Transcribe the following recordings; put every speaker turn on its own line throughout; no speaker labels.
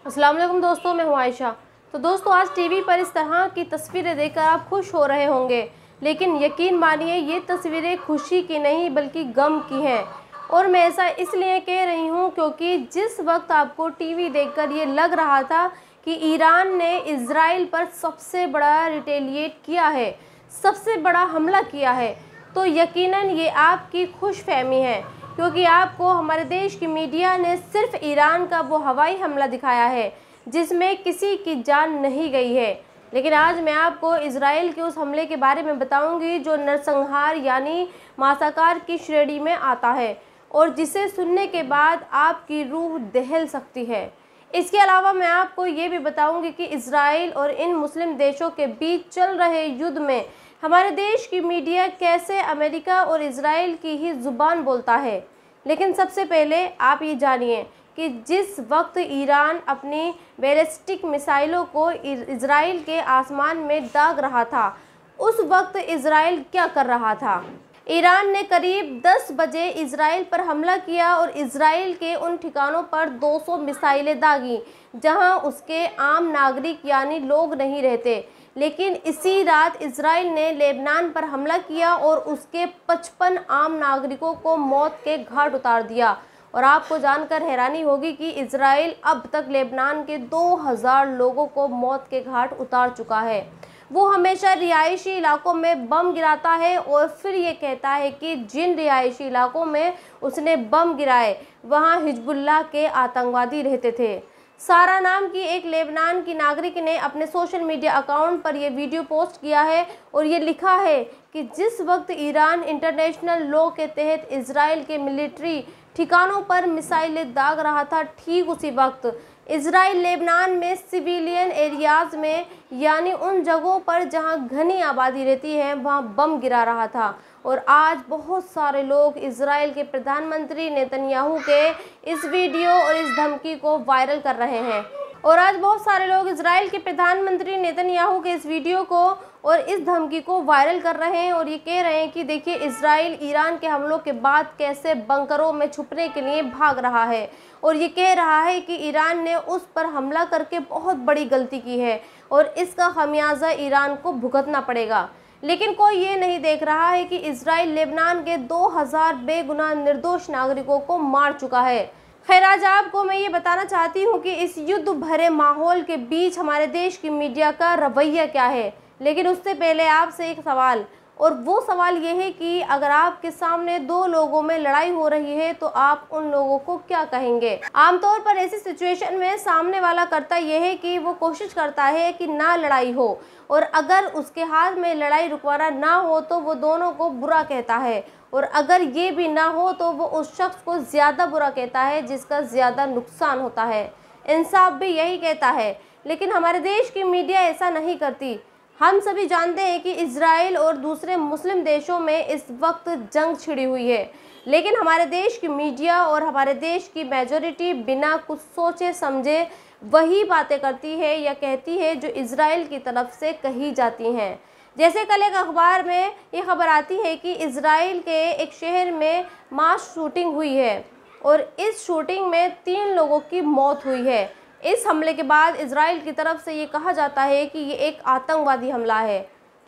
अस्सलाम वालेकुम दोस्तों, मैं हूं आयशा। तो दोस्तों, आज टीवी पर इस तरह की तस्वीरें देखकर आप खुश हो रहे होंगे, लेकिन यकीन मानिए ये तस्वीरें खुशी की नहीं बल्कि गम की हैं। और मैं ऐसा इसलिए कह रही हूं क्योंकि जिस वक्त आपको टीवी देखकर ये लग रहा था कि ईरान ने इजराइल पर सबसे बड़ा रिटेलिएट किया है, सबसे बड़ा हमला किया है, तो यकीनन ये आपकी खुशफहमी है, क्योंकि आपको हमारे देश की मीडिया ने सिर्फ ईरान का वो हवाई हमला दिखाया है जिसमें किसी की जान नहीं गई है। लेकिन आज मैं आपको इजराइल के उस हमले के बारे में बताऊंगी जो नरसंहार यानी मासाकार की श्रेणी में आता है और जिसे सुनने के बाद आपकी रूह दहल सकती है। इसके अलावा मैं आपको ये भी बताऊंगी कि इजराइल और इन मुस्लिम देशों के बीच चल रहे युद्ध में हमारे देश की मीडिया कैसे अमेरिका और इजराइल की ही ज़ुबान बोलता है। लेकिन सबसे पहले आप ये जानिए कि जिस वक्त ईरान अपनी बैलिस्टिक मिसाइलों को इजराइल के आसमान में दाग रहा था, उस वक्त इजराइल क्या कर रहा था। ईरान ने करीब 10 बजे इजराइल पर हमला किया और इजराइल के उन ठिकानों पर 200 मिसाइलें दागी जहां उसके आम नागरिक यानी लोग नहीं रहते। लेकिन इसी रात इजराइल ने लेबनान पर हमला किया और उसके 55 आम नागरिकों को मौत के घाट उतार दिया। और आपको जानकर हैरानी होगी कि इजराइल अब तक लेबनान के 2000 लोगों को मौत के घाट उतार चुका है। वो हमेशा रिहायशी इलाकों में बम गिराता है और फिर ये कहता है कि जिन रिहायशी इलाकों में उसने बम गिराए वहाँ हिजबुल्लाह के आतंकवादी रहते थे। सारा नाम की एक लेबनान की नागरिक ने अपने सोशल मीडिया अकाउंट पर यह वीडियो पोस्ट किया है और ये लिखा है कि जिस वक्त ईरान इंटरनेशनल लॉ के तहत इजराइल के मिलिट्री ठिकानों पर मिसाइलें दाग रहा था, ठीक उसी वक्त इजराइल लेबनान में सिविलियन एरियाज़ में यानी उन जगहों पर जहां घनी आबादी रहती है वहां बम गिरा रहा था। और आज बहुत सारे लोग इजराइल के प्रधानमंत्री नेतन्याहू के इस वीडियो और इस धमकी को वायरल कर रहे हैं। और आज बहुत सारे लोग इजराइल के प्रधानमंत्री नेतन्याहू के इस वीडियो को और इस धमकी को वायरल कर रहे हैं और ये कह रहे हैं कि देखिए इजराइल ईरान के हमलों के बाद कैसे बंकरों में छुपने के लिए भाग रहा है और ये कह रहा है कि ईरान ने उस पर हमला करके बहुत बड़ी गलती की है और इसका खमियाजा ईरान को भुगतना पड़ेगा। लेकिन कोई ये नहीं देख रहा है कि इजराइल लेबनान के 2000 बेगुनाह निर्दोष नागरिकों को मार चुका है। खैर, आज आपको मैं ये बताना चाहती हूँ कि इस युद्ध भरे माहौल के बीच हमारे देश की मीडिया का रवैया क्या है। लेकिन उससे पहले आपसे एक सवाल, और वो सवाल ये है कि अगर आपके सामने दो लोगों में लड़ाई हो रही है तो आप उन लोगों को क्या कहेंगे। आमतौर पर ऐसी सिचुएशन में सामने वाला करता यह है कि वो कोशिश करता है कि ना लड़ाई हो और अगर उसके हाथ में लड़ाई रुकवाना ना हो तो वो दोनों को बुरा कहता है और अगर ये भी ना हो तो वो उस शख्स को ज़्यादा बुरा कहता है जिसका ज़्यादा नुकसान होता है। इंसाफ भी यही कहता है, लेकिन हमारे देश की मीडिया ऐसा नहीं करती। हम सभी जानते हैं कि इजराइल और दूसरे मुस्लिम देशों में इस वक्त जंग छिड़ी हुई है, लेकिन हमारे देश की मीडिया और हमारे देश की मेजॉरिटी बिना कुछ सोचे समझे वही बातें करती है या कहती है जो इजराइल की तरफ से कही जाती हैं। जैसे कल एक अखबार में ये खबर आती है कि इजराइल के एक शहर में मास शूटिंग हुई है और इस शूटिंग में 3 लोगों की मौत हुई है। इस हमले के बाद इजराइल की तरफ से ये कहा जाता है कि ये एक आतंकवादी हमला है,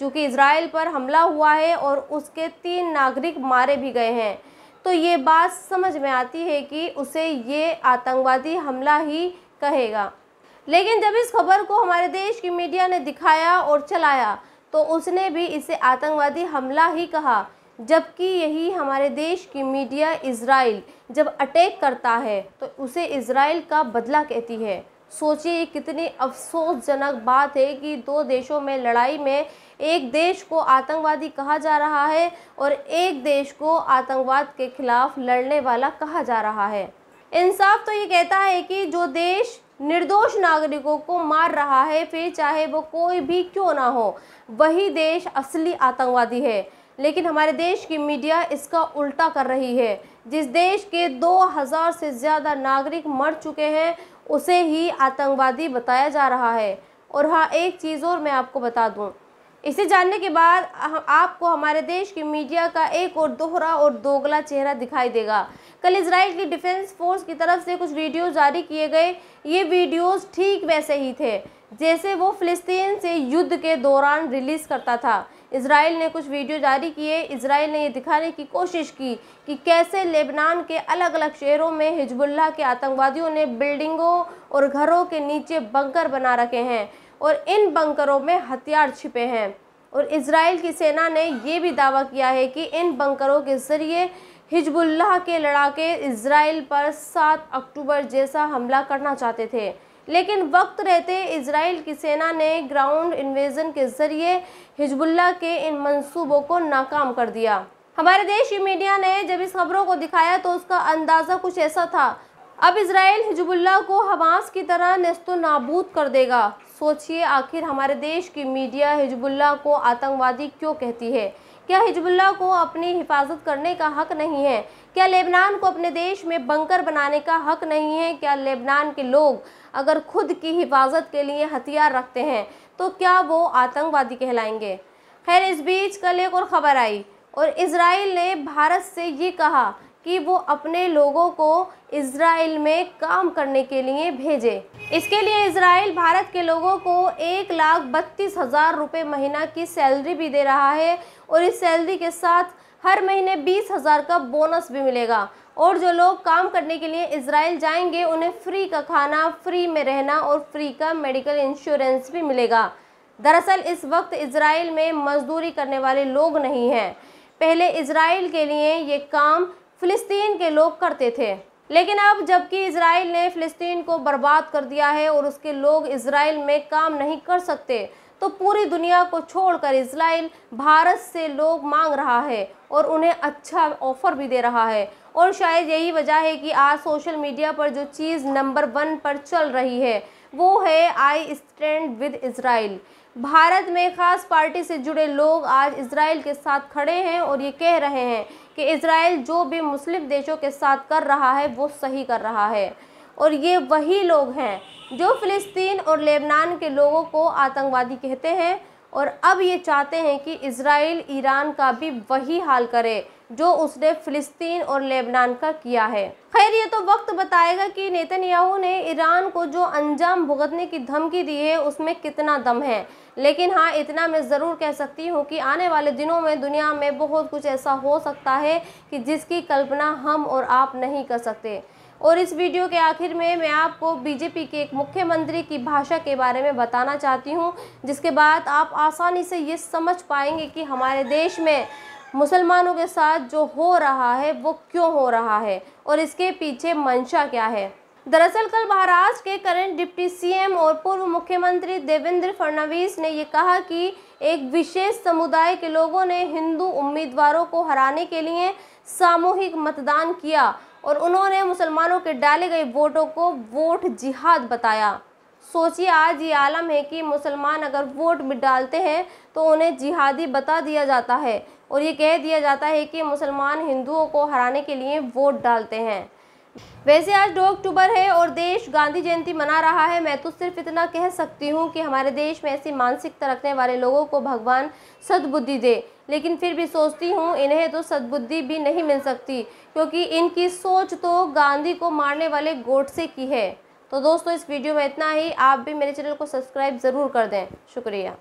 क्योंकि इजराइल पर हमला हुआ है और उसके 3 नागरिक मारे भी गए हैं। तो ये बात समझ में आती है कि उसे ये आतंकवादी हमला ही कहेगा। लेकिन जब इस खबर को हमारे देश की मीडिया ने दिखाया और चलाया तो उसने भी इसे आतंकवादी हमला ही कहा, जबकि यही हमारे देश की मीडिया इजराइल जब अटैक करता है तो उसे इजराइल का बदला कहती है। सोचिए कितनी अफसोसजनक बात है कि 2 देशों में लड़ाई में एक देश को आतंकवादी कहा जा रहा है और एक देश को आतंकवाद के खिलाफ लड़ने वाला कहा जा रहा है। इंसाफ तो ये कहता है कि जो देश निर्दोष नागरिकों को मार रहा है, फिर चाहे वो कोई भी क्यों ना हो, वही देश असली आतंकवादी है। लेकिन हमारे देश की मीडिया इसका उल्टा कर रही है। जिस देश के 2000 से ज़्यादा नागरिक मर चुके हैं उसे ही आतंकवादी बताया जा रहा है। और हाँ, एक चीज़ और मैं आपको बता दूं, इसे जानने के बाद आपको हमारे देश की मीडिया का एक और दोहरा और दोगला चेहरा दिखाई देगा। कल इजराइल की डिफेंस फोर्स की तरफ से कुछ वीडियोस जारी किए गए। ये वीडियोस ठीक वैसे ही थे जैसे वो फिलिस्तीन से युद्ध के दौरान रिलीज करता था। इजराइल ने कुछ वीडियो जारी किए। इजराइल ने ये दिखाने की कोशिश की कि कैसे लेबनान के अलग अलग शहरों में हिजबुल्लाह के आतंकवादियों ने बिल्डिंगों और घरों के नीचे बंकर बना रखे हैं और इन बंकरों में हथियार छिपे हैं। और इजराइल की सेना ने ये भी दावा किया है कि इन बंकरों के ज़रिए हिजबुल्लाह के लड़ाके इजराइल पर 7 अक्टूबर जैसा हमला करना चाहते थे, लेकिन वक्त रहते इजराइल की सेना ने ग्राउंड इन्वेजन के ज़रिए हिजबुल्लाह के इन मंसूबों को नाकाम कर दिया। हमारे देश की मीडिया ने जब इस खबरों को दिखाया तो उसका अंदाज़ा कुछ ऐसा था, अब इजराइल हिजबुल्लाह को हमास की तरह नेस्तो नाबूद कर देगा। सोचिए, आखिर हमारे देश की मीडिया हिजबुल्लाह को आतंकवादी क्यों कहती है? क्या हिजबुल्लाह को अपनी हिफाजत करने का हक नहीं है? क्या लेबनान को अपने देश में बंकर बनाने का हक नहीं है? क्या लेबनान के लोग अगर खुद की हिफाजत के लिए हथियार रखते हैं तो क्या वो आतंकवादी कहलाएंगे? खैर, इस बीच कल एक और खबर आई और इजराइल ने भारत से ये कहा कि वो अपने लोगों को इजराइल में काम करने के लिए भेजे। इसके लिए इजराइल भारत के लोगों को 1,32,000 रुपये महीना की सैलरी भी दे रहा है और इस सैलरी के साथ हर महीने 20,000 का बोनस भी मिलेगा। और जो लोग काम करने के लिए इजराइल जाएंगे उन्हें फ्री का खाना, फ्री में रहना और फ्री का मेडिकल इंश्योरेंस भी मिलेगा। दरअसल इस वक्त इजराइल में मजदूरी करने वाले लोग नहीं हैं। पहले इजराइल के लिए ये काम फिलिस्तीन के लोग करते थे, लेकिन अब जबकि इजराइल ने फिलिस्तीन को बर्बाद कर दिया है और उसके लोग इजराइल में काम नहीं कर सकते, तो पूरी दुनिया को छोड़कर इजराइल भारत से लोग मांग रहा है और उन्हें अच्छा ऑफर भी दे रहा है। और शायद यही वजह है कि आज सोशल मीडिया पर जो चीज़ नंबर 1 पर चल रही है वो है I stand with Israel. Bharat में ख़ास पार्टी से जुड़े लोग आज इजराइल के साथ खड़े हैं और ये कह रहे हैं कि इजराइल जो भी मुस्लिम देशों के साथ कर रहा है वो सही कर रहा है। और ये वही लोग हैं जो फ़िलिस्तीन और लेबनान के लोगों को आतंकवादी कहते हैं और अब ये चाहते हैं कि इजराइल ईरान का भी वही हाल करे जो उसने फ़िलिस्तीन और लेबनान का किया है। खैर, ये तो वक्त बताएगा कि नेतन्याहू ने ईरान को जो अंजाम भुगतने की धमकी दी है उसमें कितना दम है। लेकिन हाँ, इतना मैं ज़रूर कह सकती हूँ कि आने वाले दिनों में दुनिया में बहुत कुछ ऐसा हो सकता है कि जिसकी कल्पना हम और आप नहीं कर सकते। और इस वीडियो के आखिर में मैं आपको बीजेपी के एक मुख्यमंत्री की भाषा के बारे में बताना चाहती हूँ, जिसके बाद आप आसानी से ये समझ पाएंगे कि हमारे देश में मुसलमानों के साथ जो हो रहा है वो क्यों हो रहा है और इसके पीछे मंशा क्या है। दरअसल कल महाराष्ट्र के करंट डिप्टी सीएम और पूर्व मुख्यमंत्री देवेंद्र फडणवीस ने ये कहा कि एक विशेष समुदाय के लोगों ने हिंदू उम्मीदवारों को हराने के लिए सामूहिक मतदान किया और उन्होंने मुसलमानों के डाले गए वोटों को वोट जिहाद बताया। सोचिए, आज ये आलम है कि मुसलमान अगर वोट भी डालते हैं तो उन्हें जिहादी बता दिया जाता है और ये कह दिया जाता है कि मुसलमान हिंदुओं को हराने के लिए वोट डालते हैं। वैसे आज 2 अक्टूबर है और देश गांधी जयंती मना रहा है। मैं तो सिर्फ इतना कह सकती हूँ कि हमारे देश में ऐसी मानसिकता रखने वाले लोगों को भगवान सद्बुद्धि दे, लेकिन फिर भी सोचती हूँ इन्हें तो सद्बुद्धि भी नहीं मिल सकती क्योंकि इनकी सोच तो गांधी को मारने वाले गोडसे की है। तो दोस्तों, इस वीडियो में इतना ही। आप भी मेरे चैनल को सब्सक्राइब ज़रूर कर दें। शुक्रिया।